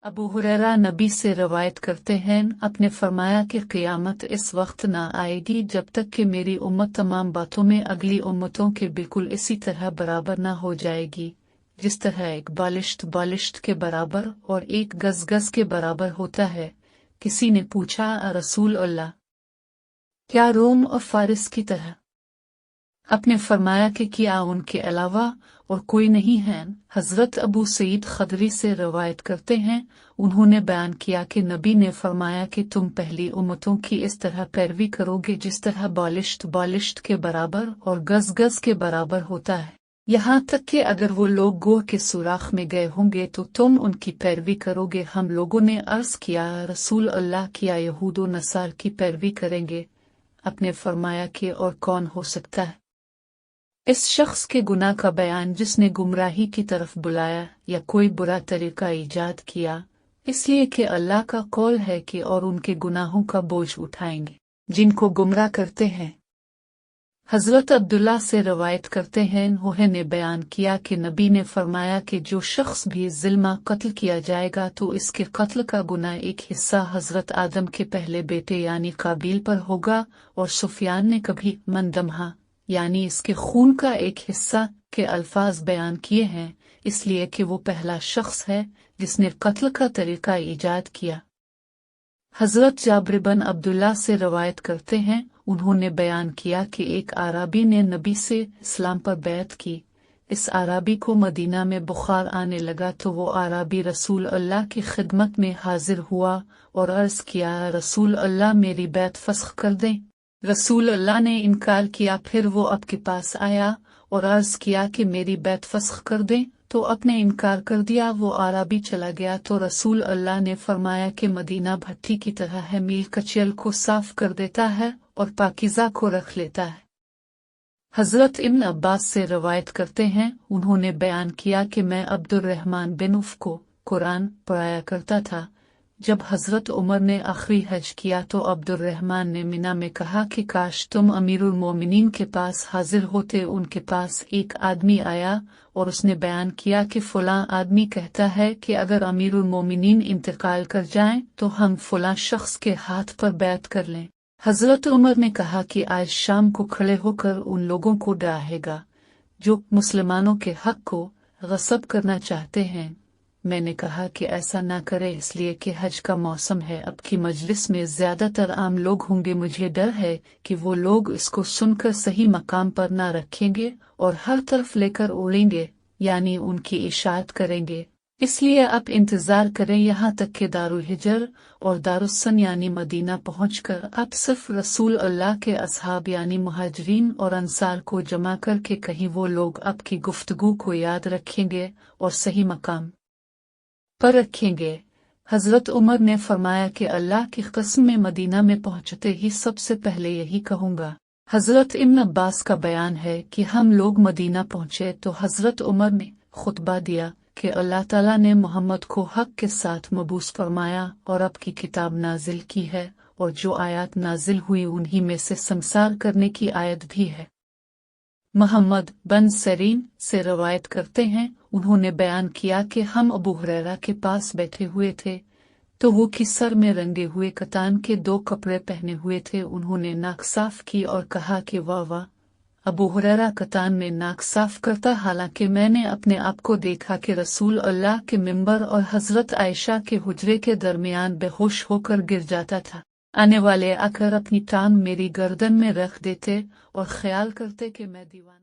अबू हुरैरा नबी से रवायत करते हैं, आपने फरमाया कि क़यामत इस वक्त न आएगी जब तक कि मेरी उम्मत तमाम बातों में अगली उम्मतों के बिल्कुल इसी तरह बराबर न हो जाएगी जिस तरह एक बालिश्त के बराबर और एक गज के बराबर होता है। किसी ने पूछा, रसूल अल्लाह, क्या रोम और फारिस की तरह? आपने फरमाया कि क्या उनके अलावा और कोई नहीं है। हजरत अबू सईद खदरी से रवायत करते हैं, उन्होंने बयान किया कि नबी ने फरमाया कि तुम पहली उम्मतों की इस तरह पैरवी करोगे जिस तरह बालिश्त के बराबर और गज के बराबर होता है, यहाँ तक कि अगर वो लोग गोह के सुराख में गए होंगे तो तुम उनकी पैरवी करोगे। हम लोगों ने अर्ज किया, रसूल अल्लाह, किया यहूद व नसार की पैरवी करेंगे? आपने फरमाया कि और कौन हो सकता है? इस शख्स के गुनाह का बयान जिसने गुमराही की तरफ बुलाया या कोई बुरा तरीका ईजाद किया, इसलिए कि अल्लाह का कौल है कि और उनके गुनाहों का बोझ उठाएंगे जिनको गुमराह करते हैं। हजरत अब्दुल्ला से रवायत करते हैं, उन्होंने बयान किया कि नबी ने फरमाया कि जो शख्स भी ज़िल्मा कत्ल किया जाएगा तो इसके कत्ल का गुनाह एक हिस्सा हजरत आदम के पहले बेटे यानी काबिल पर होगा, और सुफियान ने कभी मंदमहा यानी इसके खून का एक हिस्सा के अल्फाज बयान किए हैं, इसलिए कि वो पहला शख्स है जिसने कत्ल का तरीका ईजाद किया। हजरत जाबिर बिन अब्दुल्ला से रवायत करते हैं, उन्होंने बयान किया कि एक आराबी ने नबी से इस्लाम पर बैत की। इस आराबी को मदीना में बुखार आने लगा तो वो आराबी रसूल अल्लाह की खिदमत में हाजिर हुआ और अर्ज किया, रसूल अल्लाह, मेरी बैत फस्ख कर दें। रसूल अल्लाह ने इनकार किया। फिर वो आपके पास आया और अर्ज किया कि मेरी बैत फस्ख कर दें, तो आपने इनकार कर दिया। वो आराबी चला गया तो रसूल अल्लाह ने फरमाया कि मदीना भट्टी की तरह है, मील कचयल को साफ कर देता है और पाकीज़ा को रख लेता है। हजरत इब्न अब्बास से रवायत करते हैं, उन्होंने बयान किया कि मैं अब्दुर्रहमान बिन उफ को कुरान पढ़ाया करता था। जब हजरत उमर ने आखिरी हज किया तो अब्दुर्रहमान ने मिना में कहा कि काश तुम अमीरुल मोमिनीन के पास हाजिर होते। उनके पास एक आदमी आया और उसने बयान किया कि फलां आदमी कहता है कि अगर अमीरुल मोमिनीन इंतकाल कर जाएं तो हम फलां शख्स के हाथ पर बैत कर लें। हजरत उमर ने कहा कि आज शाम को खड़े होकर उन लोगों को डराएगा जो मुसलमानों के हक को गस्ब करना चाहते हैं। मैंने कहा कि ऐसा ना करे, इसलिए कि हज का मौसम है, अब की मजलिस में ज्यादातर आम लोग होंगे, मुझे डर है कि वो लोग इसको सुनकर सही मकाम पर ना रखेंगे और हर तरफ लेकर उड़ेंगे, यानी उनकी इशाअत करेंगे। इसलिए आप इंतजार करें यहाँ तक कि दारुल हिजर और दारुस्सन यानी मदीना पहुंचकर आप सिर्फ रसूल अल्लाह के असहाब यानी मुहाजिरीन और अंसार को जमा करके कहीं वो लोग आपकी गुफ्तगू को याद रखेंगे और सही मकाम पर रखेंगे। हजरत उमर ने फरमाया कि अल्लाह की कसम में मदीना में पहुंचते ही सबसे पहले यही कहूंगा। हजरत इब्न अब्बास का बयान है कि हम लोग मदीना पहुंचे तो हजरत उमर ने खुतबा दिया कि अल्लाह ताला ने मोहम्मद को हक के साथ मबूस फरमाया और आपकी किताब नाजिल की है, और जो आयत नाजिल हुई उन्हीं में से संसार करने की आयत भी है। मोहम्मद बिन सरीन से रवायत करते हैं, उन्होंने बयान किया कि हम अबू हुरैरा के पास बैठे हुए थे तो वो की सर में रंगे हुए कतान के 2 कपड़े पहने हुए थे। उन्होंने नाक साफ की और कहा कि वाह वाह, अबू हुरैरा कतान में नाक साफ करता, हालांकि मैंने अपने आप को देखा कि रसूल अल्लाह के मिंबर और हजरत आयशा के हुजरे के दरमियान बेहोश होकर गिर जाता था। आने वाले आकर अपनी टांग मेरी गर्दन में रख देते और ख्याल करते कि मैं दीवाना